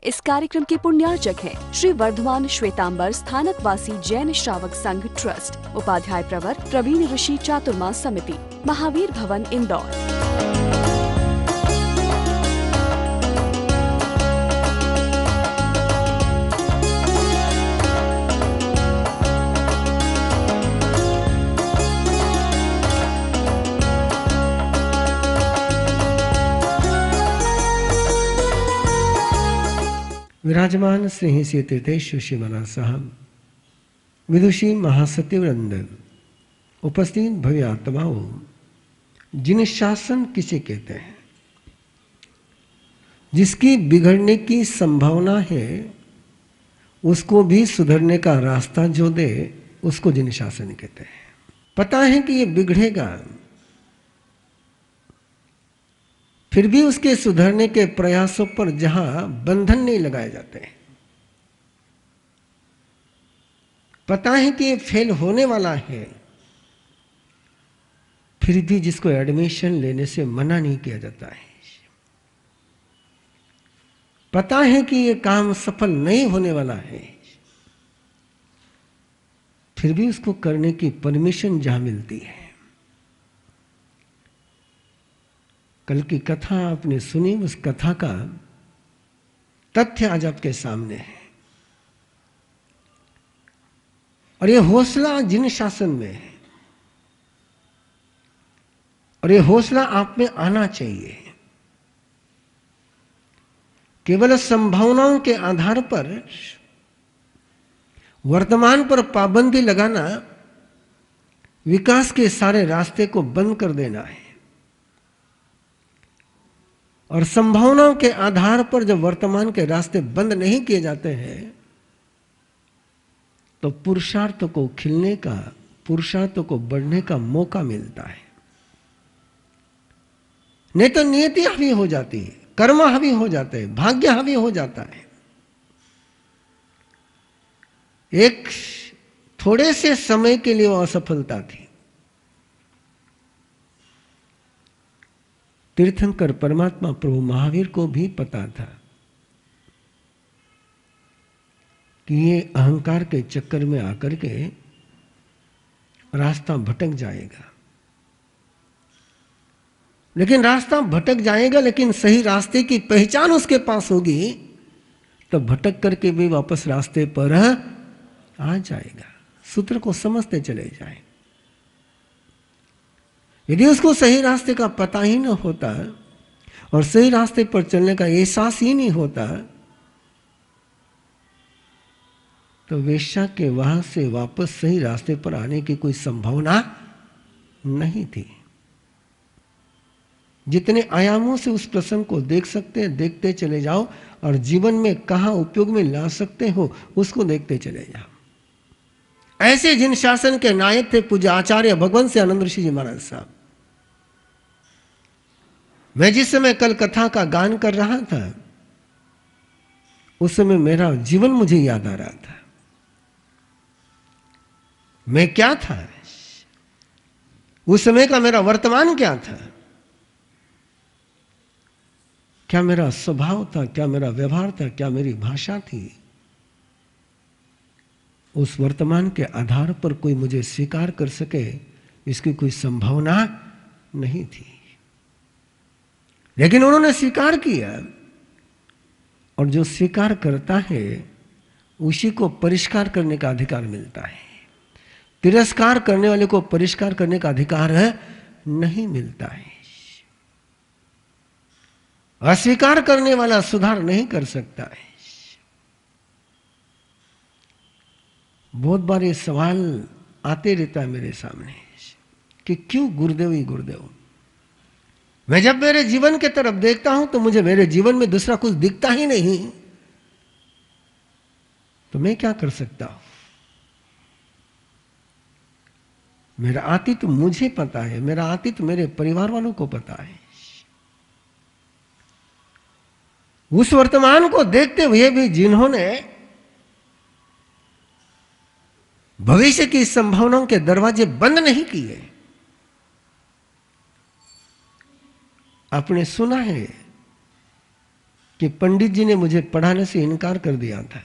इस कार्यक्रम के पुण्यार्चक हैं श्री वर्धमान श्वेतांबर स्थानकवासी जैन श्रावक संघ ट्रस्ट, उपाध्याय प्रवर प्रवीण ऋषि चातुर्मास समिति, महावीर भवन, इंदौर। विराजमान श्री तीर्थेश्वर शिवनाथ साहब, विदुषी महासत्य वृंद, उपस्थित भव्य आत्माओं, जिन शासन किसे कहते हैं, जिसकी बिगड़ने की संभावना है उसको भी सुधरने का रास्ता जो दे उसको जिन शासन कहते हैं। पता है कि ये बिगड़ेगा, फिर भी उसके सुधरने के प्रयासों पर जहां बंधन नहीं लगाए जाते हैं, पता है कि ये फेल होने वाला है, फिर भी जिसको एडमिशन लेने से मना नहीं किया जाता है, पता है कि ये काम सफल नहीं होने वाला है, फिर भी उसको करने की परमिशन जहां मिलती है। कल की कथा आपने सुनी, उस कथा का तथ्य आज आपके सामने है। और ये हौसला जिन शासन में है, और ये हौसला आप में आना चाहिए। केवल संभावनाओं के आधार पर वर्तमान पर पाबंदी लगाना विकास के सारे रास्ते को बंद कर देना है। और संभावनाओं के आधार पर जब वर्तमान के रास्ते बंद नहीं किए जाते हैं तो पुरुषार्थ को खिलने का, पुरुषार्थ को बढ़ने का मौका मिलता है। नहीं तो नियति हावी हो जाती है, कर्म हावी हो जाते हैं, भाग्य हावी हो जाता है। एक थोड़े से समय के लिए वो असफलता थी। तीर्थंकर परमात्मा प्रभु महावीर को भी पता था कि ये अहंकार के चक्कर में आकर के रास्ता भटक जाएगा, लेकिन रास्ता भटक जाएगा, लेकिन सही रास्ते की पहचान उसके पास होगी तो भटक करके भी वापस रास्ते पर आ जाएगा। सूत्र को समझते चले जाए। यदि उसको सही रास्ते का पता ही न होता और सही रास्ते पर चलने का एहसास ही नहीं होता तो वेश्या के वहां से वापस सही रास्ते पर आने की कोई संभावना नहीं थी। जितने आयामों से उस प्रसंग को देख सकते हैं देखते चले जाओ, और जीवन में कहां उपयोग में ला सकते हो उसको देखते चले जाओ। ऐसे जिन शासन के नायक थे पूज्य आचार्य भगवंत से आनंद ऋषि जी महाराज साहब। मैं जिस समय कल कथा का गान कर रहा था उस समय मेरा जीवन मुझे याद आ रहा था। मैं क्या था, उस समय का मेरा वर्तमान क्या था, क्या मेरा स्वभाव था, क्या मेरा व्यवहार था, क्या मेरी भाषा थी। उस वर्तमान के आधार पर कोई मुझे स्वीकार कर सके इसकी कोई संभावना नहीं थी, लेकिन उन्होंने स्वीकार किया। और जो स्वीकार करता है उसी को परिष्कार करने का अधिकार मिलता है। तिरस्कार करने वाले को परिष्कार करने का अधिकार नहीं मिलता है। अस्वीकार करने वाला सुधार नहीं कर सकता है। बहुत बार ये सवाल आते रहता है मेरे सामने कि क्यों गुरुदेव ही गुरुदेव। मैं जब मेरे जीवन के तरफ देखता हूं तो मुझे मेरे जीवन में दूसरा कुछ दिखता ही नहीं, तो मैं क्या कर सकता हूं। मेरा अतीत मुझे पता है, मेरा अतीत मेरे परिवार वालों को पता है। उस वर्तमान को देखते हुए भी जिन्होंने भविष्य की संभावनाओं के दरवाजे बंद नहीं किए, आपने सुना है कि पंडित जी ने मुझे पढ़ाने से इनकार कर दिया था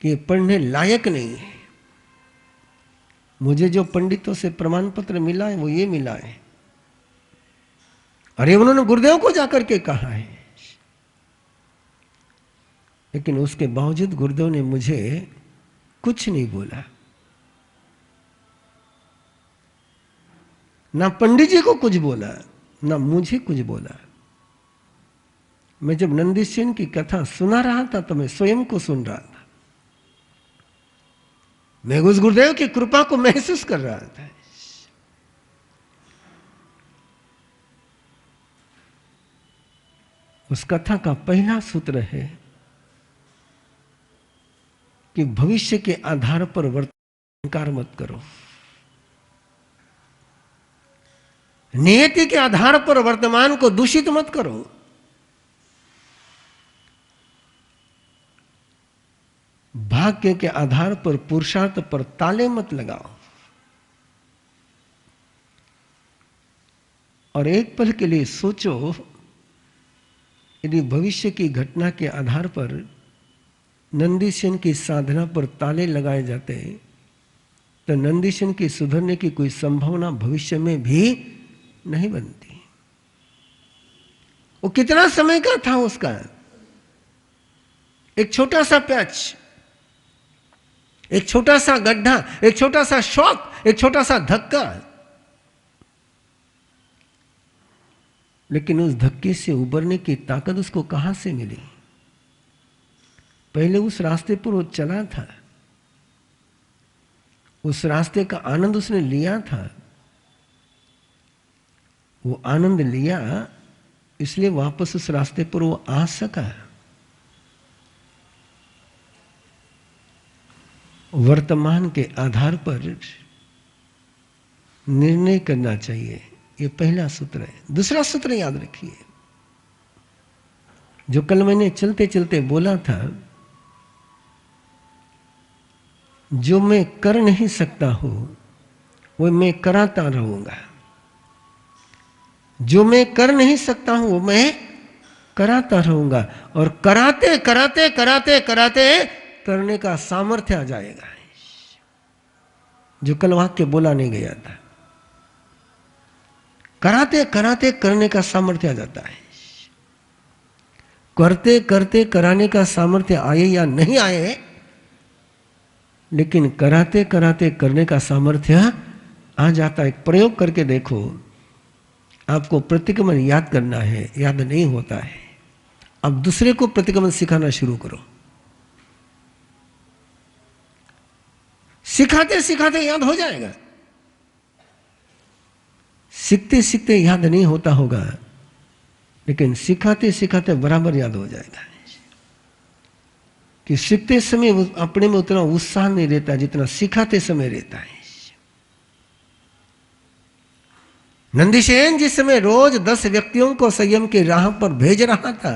कि ये पढ़ने लायक नहीं है। मुझे जो पंडितों से प्रमाण पत्र मिला है वो ये मिला है। अरे उन्होंने गुरुदेव को जाकर के कहा है, लेकिन उसके बावजूद गुरुदेव ने मुझे कुछ नहीं बोला, ना पंडित जी को कुछ बोला, ना मुझे कुछ बोला। मैं जब नंदी सेन की कथा सुना रहा था तो मैं स्वयं को सुन रहा था। मैं उस गुरुदेव की कृपा को महसूस कर रहा था। उस कथा का पहला सूत्र है कि भविष्य के आधार पर वर्तमान मत करो, नियति के आधार पर वर्तमान को दूषित मत करो। भाग्य के आधार पर पुरुषार्थ पर ताले मत लगाओ। और एक पल के लिए सोचो, यदि भविष्य की घटना के आधार पर नंदीसेन की साधना पर ताले लगाए जाते तो नंदीसेन की सुधरने की कोई संभावना भविष्य में भी नहीं बनती। वो कितना समय का था उसका, एक छोटा सा पैच, एक छोटा सा गड्ढा, एक छोटा सा शॉक, एक छोटा सा धक्का, लेकिन उस धक्के से उबरने की ताकत उसको कहां से मिली? पहले उस रास्ते पर वो चला था, उस रास्ते का आनंद उसने लिया था। वो आनंद लिया, इसलिए वापस उस रास्ते पर वो आ सका। वर्तमान के आधार पर निर्णय करना चाहिए, ये पहला सूत्र है। दूसरा सूत्र याद रखिए, जो कल मैंने चलते चलते बोला था, जो मैं कर नहीं सकता हूं वो मैं कराता रहूंगा। जो मैं कर नहीं सकता हूं वो मैं कराता रहूंगा, और कराते कराते कराते कराते करने का सामर्थ्य आ जाएगा, जो कल वाक्य बोला नहीं गया था। कराते कराते करने का सामर्थ्य आ जाता है। करते करते कराने का सामर्थ्य आए या नहीं आए, लेकिन कराते कराते करने का सामर्थ्य आ जाता है। प्रयोग करके देखो, आपको प्रतिक्रमण याद करना है, याद नहीं होता है। अब दूसरे को प्रतिक्रमण सिखाना शुरू करो। सिखाते सिखाते याद हो जाएगा। सीखते सीखते याद नहीं होता होगा, लेकिन सिखाते सिखाते बराबर याद हो जाएगा। कि सीखते समय अपने में उतना उत्साह नहीं रहता जितना सिखाते समय रहता है। नंदीसेन जिस समय रोज 10 व्यक्तियों को संयम की राह पर भेज रहा था,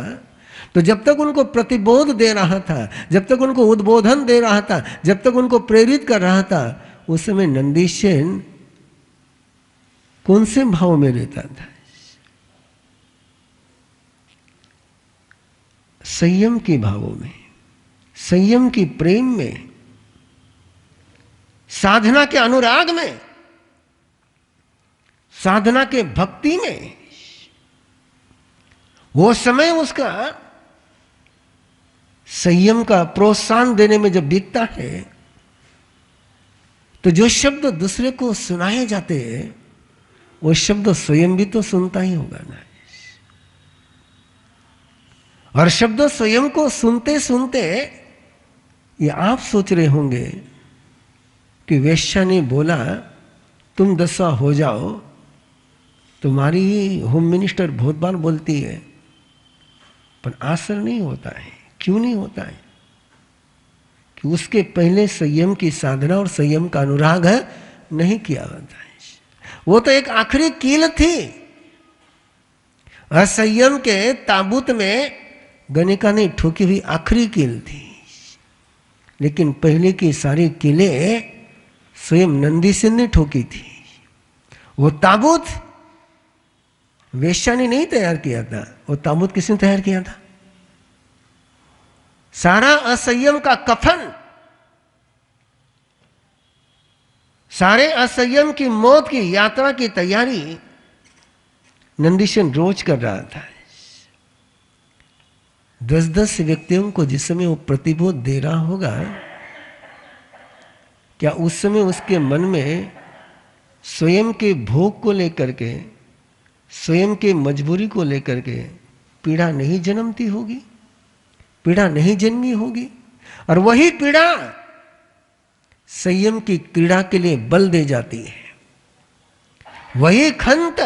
तो जब तक उनको प्रतिबोध दे रहा था, जब तक उनको उद्बोधन दे रहा था, जब तक उनको प्रेरित कर रहा था, उस समय नंदीसेन कौन से भाव में रहता था? संयम के भावों में, संयम की प्रेम में, साधना के अनुराग में, साधना के भक्ति में। वो समय उसका संयम का प्रोत्साहन देने में जब बीतता है, तो जो शब्द दूसरे को सुनाए जाते हैं वो शब्द स्वयं भी तो सुनता ही होगा ना। और शब्द स्वयं को सुनते सुनते ये आप सोच रहे होंगे कि वेश्या ने बोला तुम 10वां हो जाओ, तुम्हारी होम मिनिस्टर बहुत बार बोलती है, पर असर नहीं होता है। क्यों नहीं होता है? कि उसके पहले संयम की साधना और संयम का अनुराग नहीं किया होता है। वो तो एक आखिरी कील थी। असंयम के ताबूत में गणिका ने ठोकी हुई आखिरी कील थी, लेकिन पहले की सारी कीलें स्वयं नंदीसेन ने ठोकी थी। वो ताबूत वेश्या ने नहीं तैयार किया था, वो ताबूत किसने तैयार किया था? सारा असंयम का कफन, सारे असंयम की मौत की यात्रा की तैयारी नंदीशन रोज कर रहा था। 10-10 व्यक्तियों को जिस समय वो प्रतिबोध दे रहा होगा, क्या उस समय उसके मन में स्वयं के भोग को लेकर के, स्वयं के मजबूरी को लेकर के पीड़ा नहीं जन्मती होगी, पीड़ा नहीं जन्मी होगी? और वही पीड़ा संयम की क्रीड़ा के लिए बल दे जाती है। वही खंत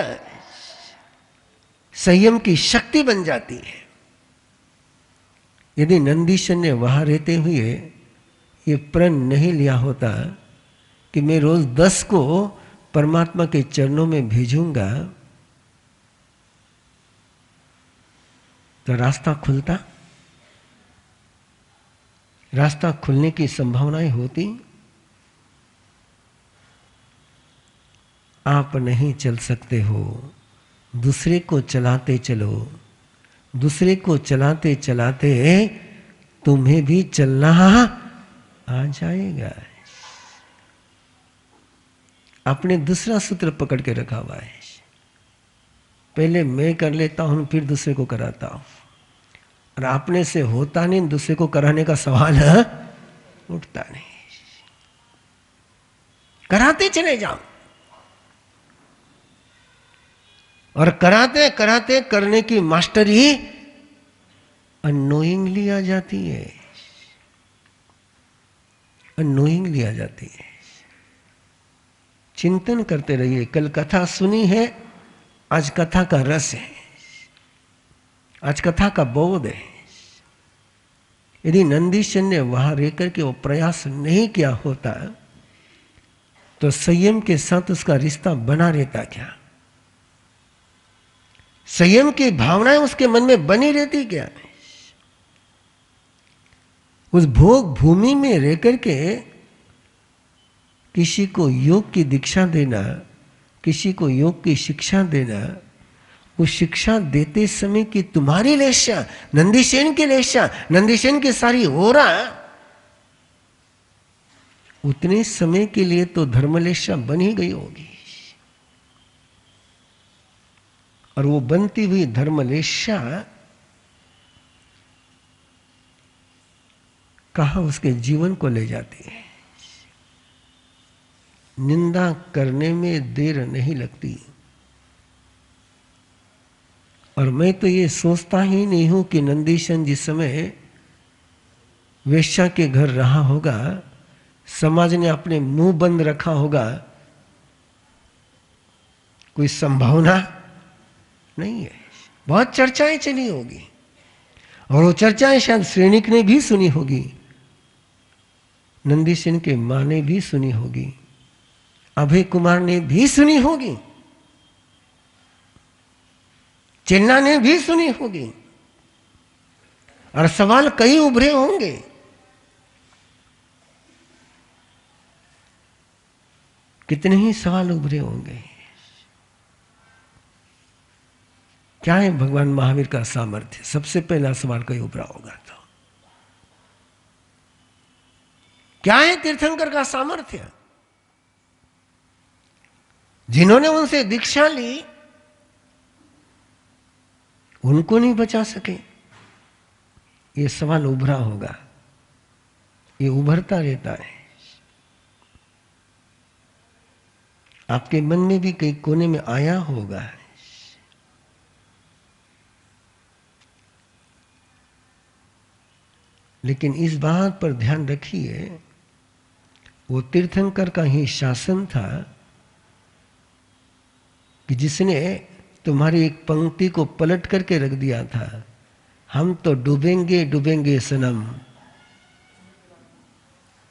संयम की शक्ति बन जाती है। यदि नंदीशन ने वहां रहते हुए ये प्रण नहीं लिया होता कि मैं रोज 10 को परमात्मा के चरणों में भेजूंगा, तो रास्ता खुलता, रास्ता खुलने की संभावनाएं होती। आप नहीं चल सकते हो, दूसरे को चलाते चलो, दूसरे को चलाते चलाते तुम्हें भी चलना आ जाएगा। आपने दूसरा सूत्र पकड़ के रखा हुआ है, पहले मैं कर लेता हूं फिर दूसरे को कराता हूं, और आपने से होता नहीं, दूसरे को कराने का सवाल उठता नहीं। कराते चले जाओ, और कराते कराते करने की मास्टरी अननोइंगली आ जाती है, अननोइंगली आ जाती है। चिंतन करते रहिए। कल कथा सुनी है, आज कथा का रस है, आज कथा का बोध है। यदि नंदीशन ने वहां रहकर के वो प्रयास नहीं किया होता, तो संयम के साथ उसका रिश्ता बना रहता क्या? संयम की भावनाएं उसके मन में बनी रहती क्या? उस भोग भूमि में रहकर के किसी को योग की दीक्षा देना, किसी को योग की शिक्षा देना, वो शिक्षा देते समय की तुम्हारी लेशा, नंदीसेन की लेशा, नंदीसेन की सारी ओरा, उतने समय के लिए तो धर्मलेशा बन ही गई होगी। और वो बनती हुई धर्मलेशा कहां उसके जीवन को ले जाती है। निंदा करने में देर नहीं लगती। और मैं तो ये सोचता ही नहीं हूं कि नंदीशन जिस समय वेश्या के घर रहा होगा, समाज ने अपने मुंह बंद रखा होगा, कोई संभावना नहीं है। बहुत चर्चाएं चली होगी, और वो चर्चाएं शायद श्रेणिक ने भी सुनी होगी, नंदीसेन के मां ने भी सुनी होगी, अभय कुमार ने भी सुनी होगी, चेन्ना ने भी सुनी होगी, और सवाल कई उभरे होंगे। कितने ही सवाल उभरे होंगे। क्या है भगवान महावीर का सामर्थ्य? सबसे पहला सवाल कोई उभरा होगा तो क्या है तीर्थंकर का सामर्थ्य? जिन्होंने उनसे दीक्षा ली उनको नहीं बचा सके, ये सवाल उभरा होगा, ये उभरता रहता है। आपके मन में भी कई कोने में आया होगा। लेकिन इस बात पर ध्यान रखिए, वो तीर्थंकर का ही शासन था कि जिसने तुम्हारी एक पंक्ति को पलट करके रख दिया था, हम तो डूबेंगे डूबेंगे सनम,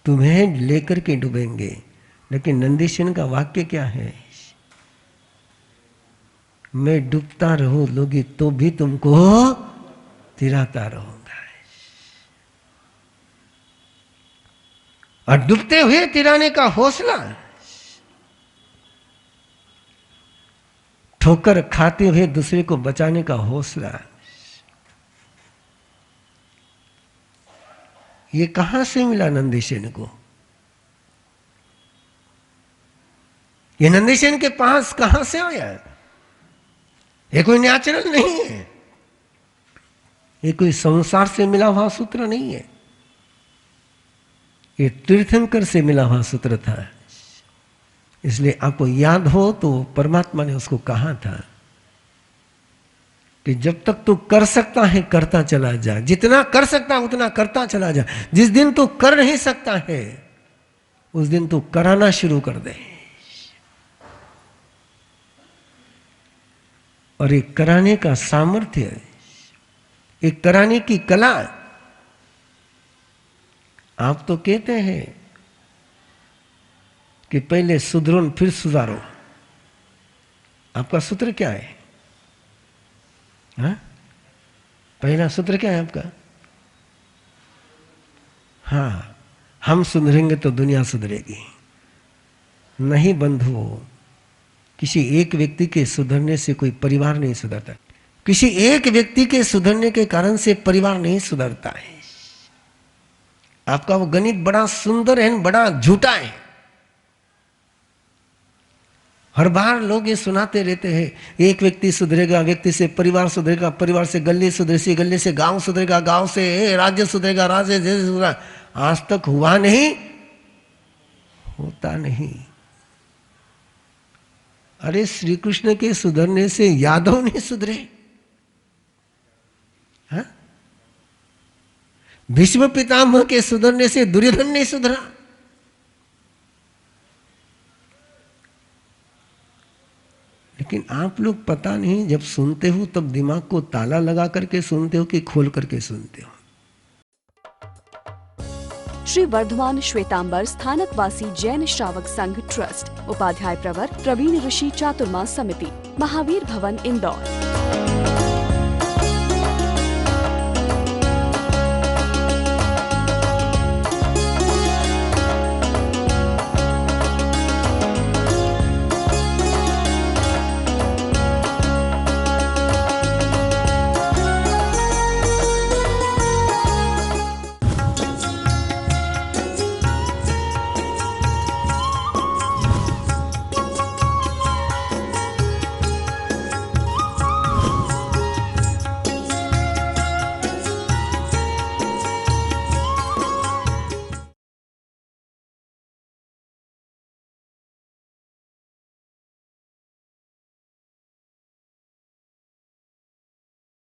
तुम्हें लेकर के डूबेंगे। लेकिन नंदीसेन का वाक्य क्या है? मैं डूबता रहूं लोगी तो भी तुमको तिराता रहूंगा। और डूबते हुए तिराने का हौसला, ठोकर खाते हुए दूसरे को बचाने का हौसला, ये कहां से मिला नंदीसेन को? ये नंदीसेन के पास कहां से आया? ये कोई नेचुरल नहीं है, ये कोई संसार से मिला हुआ सूत्र नहीं है, ये तीर्थंकर से मिला हुआ सूत्र था। इसलिए आपको याद हो तो परमात्मा ने उसको कहा था कि जब तक तू कर सकता है करता चला जा, जितना कर सकता है उतना करता चला जा। जिस दिन तू कर नहीं सकता है उस दिन तू कराना शुरू कर दे। और एक कराने का सामर्थ्य, एक कराने की कला, आप तो कहते हैं कि पहले सुधरो फिर सुधारो। आपका सूत्र क्या है? हाँ? पहला सूत्र क्या है आपका? हाँ, हम सुधरेंगे तो दुनिया सुधरेगी। नहीं बंधुओं, किसी एक व्यक्ति के सुधरने से कोई परिवार नहीं सुधरता, किसी एक व्यक्ति के सुधरने के कारण से परिवार नहीं सुधरता है। आपका वो गणित बड़ा सुंदर है, बड़ा झूठा है। हर बार लोग ये सुनाते रहते हैं, एक व्यक्ति सुधरेगा, व्यक्ति से परिवार सुधरेगा, परिवार से गली सुधरेगी, गली से गांव सुधरेगा, गांव से राज्य सुधरेगा, राज्य से देश सुधरेगा। आज तक हुआ नहीं, होता नहीं। अरे श्री कृष्ण के सुधरने से यादव नहीं सुधरे, हाँ? भीष्म पितामह के सुधरने से दुर्योधन नहीं सुधरा। लेकिन आप लोग पता नहीं, जब सुनते हो तब दिमाग को ताला लगा करके सुनते हो कि खोल करके सुनते हो। श्री वर्धमान श्वेतांबर स्थानकवासी जैन श्रावक संघ ट्रस्ट, उपाध्याय प्रवर प्रवीण ऋषि चातुर्मा समिति, महावीर भवन इंदौर।